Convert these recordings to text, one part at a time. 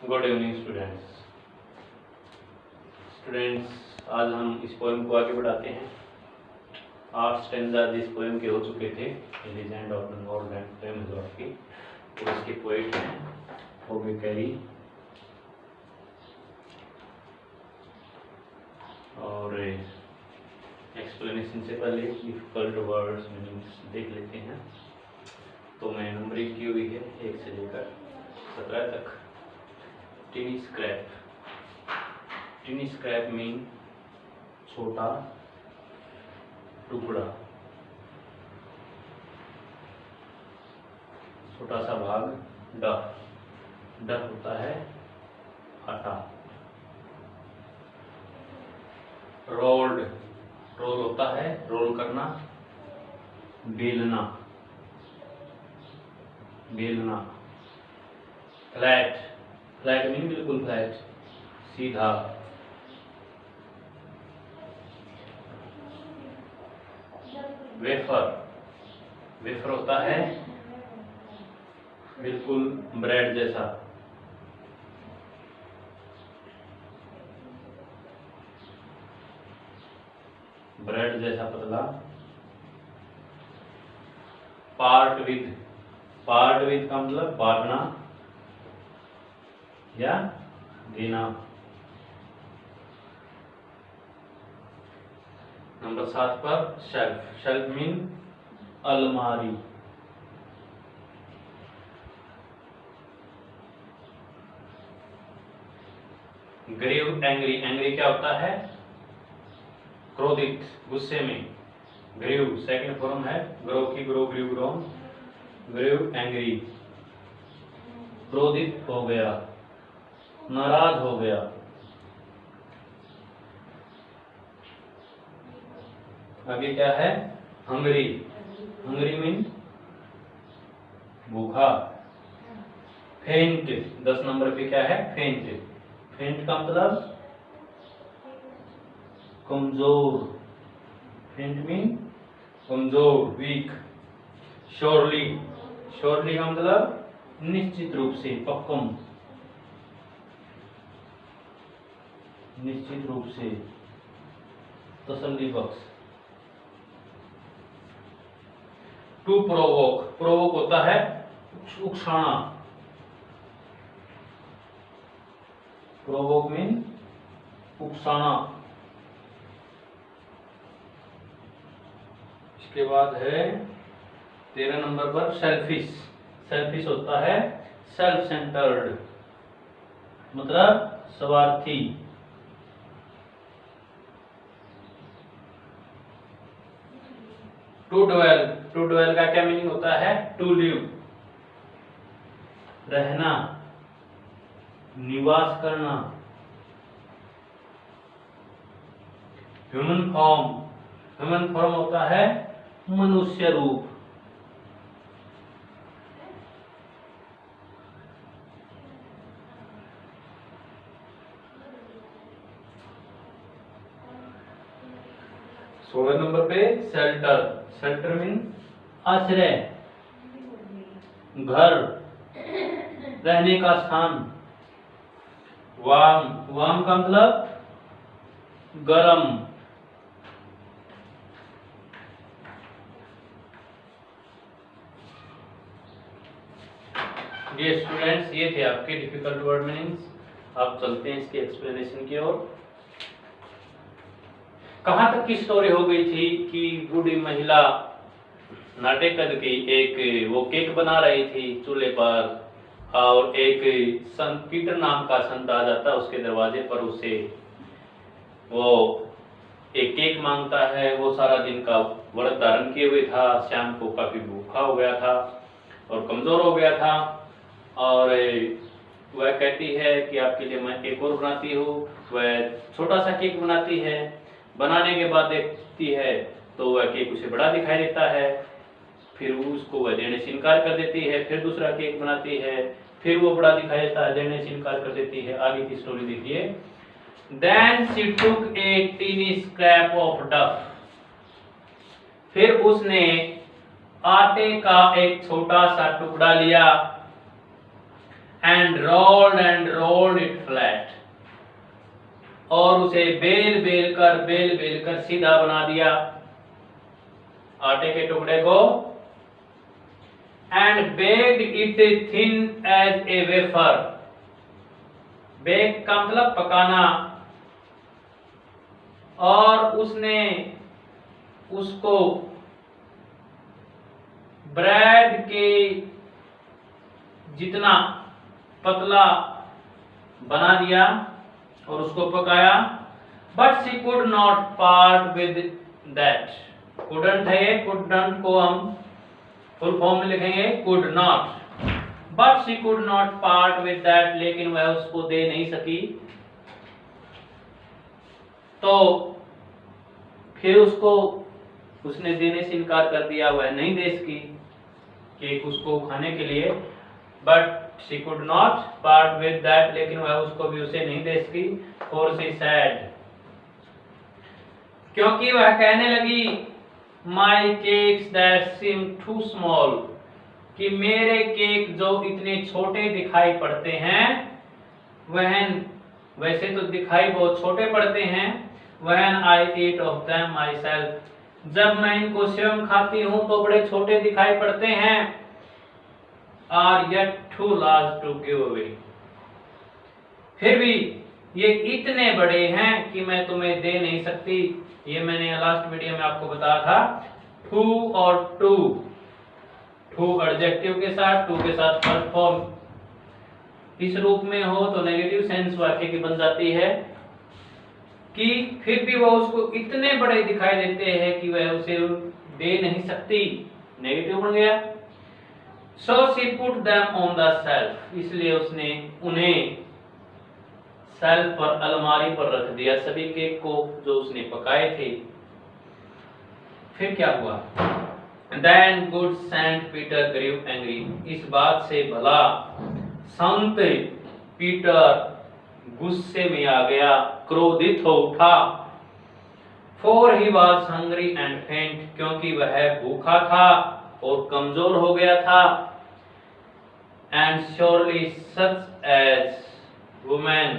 Good evening students, आज हम इस पोएम को आगे बढ़ाते हैं। 8 स्टैंजा इस पोएम के हो चुके थे, legend of Bengal and poem की। तो इसके पोएट हैं ओबे कैरी और एक्सप्लेनेशन से पहले डिफिकल्ट वर्ड्स मीनिंग्स देख लेते हैं। तो मैं नंबरिंग की हुई है 1 से लेकर 17 तक। टिनी स्क्रैप मीन छोटा टुकड़ा, छोटा सा भाग। डफ होता है आटा। रोल होता है रोल करना। बेलना फ्लैट मीन बिल्कुल फ्लैट, सीधा। वेफर होता है बिल्कुल ब्रेड जैसा। ब्रेड जैसा पतला। पार्ट विद का मतलब बांटना या देना। नंबर 7 पर शेल्फ मीन अलमारी। ग्रीव एंग्री क्या होता है? क्रोधित, गुस्से में। ग्रीव सेकंड फॉर्म है ग्रो की, ग्रीव ग्रोन। ग्रीव एंग्री, क्रोधित हो गया, नाराज हो गया। आगे क्या है? हंगरी मीन भूखा। फेंट 10 नंबर पे क्या है? फेंट का मतलब कमजोर। फेंट मीन कमजोर, वीक। श्योरली का मतलब निश्चित रूप से, पक्कम, निश्चित रूप से, तसल्ली बख्श। टू प्रोवोक होता है उकसाना। Provoke mean उकसाना। इसके बाद है 13 नंबर पर सेल्फिश होता है सेल्फ सेंटर्ड, मतलब स्वार्थी। टू डवेल का क्या मीनिंग होता है? टू लिव, रहना, निवास करना। ह्यूमन फॉर्म होता है मनुष्य रूप। सोलह नंबर पे शेल्टर मीन आश्रय, घर, रहने का स्थान। वार्म का मतलब गरम। ये स्टूडेंट्स, ये थे आपके डिफिकल्ट वर्ड मीनिंग्स। अब चलते हैं इसके एक्सप्लेनेशन की ओर। कहां तक की स्टोरी हो गई थी कि बूढ़ी महिला नाटेकद की एक वो केक बना रही थी चूल्हे पर, और एक संत पीटर नाम का संत आ जाता उसके दरवाजे पर। उससे वो एक केक मांगता है। वो सारा दिन का व्रत धारण किए हुए था, शाम को काफी भूखा हो गया था और कमजोर हो गया था। और वह कहती है कि आपके लिए मैं एक और बनाती हूँ। वह छोटा सा केक बनाती है। बनाने के बाद देखती है तो वह केक उसे बड़ा दिखाई देता है। फिर उसको वह देने से इनकार कर देती है। फिर दूसरा केक बनाती है, फिर वो बड़ा दिखाई देता है, देने से इनकार कर देती है। आगे की स्टोरी देखिए। Then she took a teeny scrap of duff. फिर उसने आटे का एक छोटा सा टुकड़ा लिया। and rolled it flat, और उसे बेल कर सीधा बना दिया आटे के टुकड़े को। and baked it thin as a wafer, bake का मतलब पकाना, और उसने उसको ब्रेड के जितना पतला बना दिया और उसको पकाया। But she could not part with that, couldn't है ये, कुडंट को हम फुल फॉर्म में लिखेंगे could not, but she could not part with that, लेकिन वह उसको दे नहीं सकी। तो फिर उसको उसने देने से इनकार कर दिया, वह नहीं दे सकी केक उसको खाने के लिए। But she could not part with that, लेकिन वह उसको भी उसे नहीं दे सकी। फॉर शी सैड, क्योंकि वह कहने लगी my cakes that seem too small, कि मेरे केक जो इतने छोटे दिखाई पड़ते हैं, वह वैसे तो दिखाई बहुत छोटे पड़ते हैं, when I eat of them myself, जब मैं इनको स्वयं खाती हूँ तो बड़े छोटे दिखाई पड़ते हैं। are yet too large to give away, फिर भी ये इतने बड़े हैं कि मैं तुम्हें दे नहीं सकती। ये मैंने लास्ट वीडियो में आपको बताया था, टू और टू, टू एडजेक्टिव के साथ, टू के साथ फर्स्ट फॉर्म इस रूप में हो तो नेगेटिव सेंस वाक्य की बन जाती है, कि फिर भी वो उसको इतने बड़े दिखाई देते हैं कि वह उसे दे नहीं सकती, नेगेटिव बन गया। So she put them on the shelf, इसलिए उसने उन्हें शेल्फ पर, अलमारी पर रख दिया, सभी केक को जो उसने पकाए थे। फिर क्या हुआ? Then good Saint Peter grew angry, इस बात से भला संत पीटर गुस्से में आ गया, क्रोधित हो उठा। For he was hungry and faint, क्योंकि वह भूखा था और कमजोर हो गया था। And surely such as woman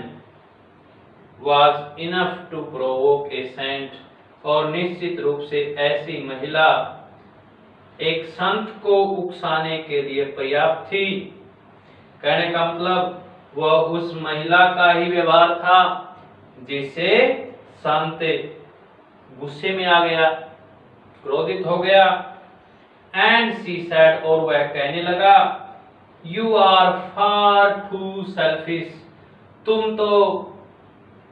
was enough to provoke a saint, और निश्चित रूप से ऐसी महिला एक संत को उकसाने के लिए पर्याप्त थी। कहने का मतलब वह उस महिला का ही व्यवहार था जिससे संत गुस्से में आ गया, क्रोधित हो गया। एंड शी सेड, और वह कहने लगा, you are far too selfish, तुम तो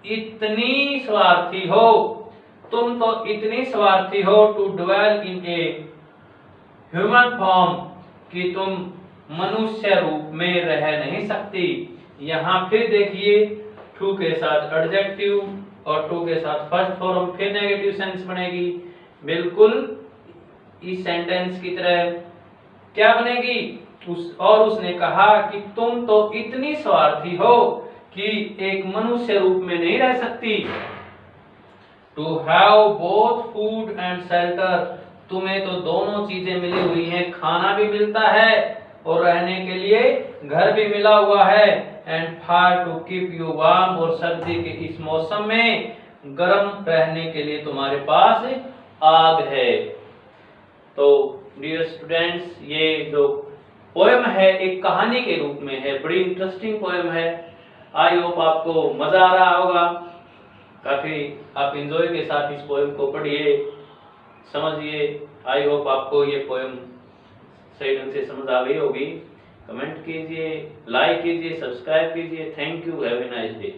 इतनी स्वार्थी हो, तुम तो इतनी स्वार्थी हो, to dwell in a human form, कि तुम मनुष्य रूप में रह नहीं सकती। यहाँ फिर देखिए, टू के साथ एडजेक्टिव और टू के साथ फर्स्ट फॉर्म, फिर नेगेटिव सेंस बनेगी, बिल्कुल इस सेंटेंस की तरह। क्या बनेगी? और उसने कहा कि तुम तो इतनी स्वार्थी हो कि एक मनुष्य रूप में नहीं रह सकती। To have both food and shelter, तुम्हें तो दोनों चीजें मिली हुई हैं, खाना भी मिलता है और रहने के लिए घर भी मिला हुआ है। And fire to keep you warm, और सर्दी के इस मौसम में गर्म रहने के लिए तुम्हारे पास आग है। तो डियर स्टूडेंट्स, ये जो पोएम है एक कहानी के रूप में है, बड़ी इंटरेस्टिंग पोएम है। आई होप आपको मजा आ रहा होगा, काफी आप एंजॉय के साथ इस पोएम को पढ़िए, समझिए। आई होप आपको ये पोएम सही ढंग से समझ आ गई होगी। कमेंट कीजिए, लाइक कीजिए, सब्सक्राइब कीजिए। Thank you, have a nice day.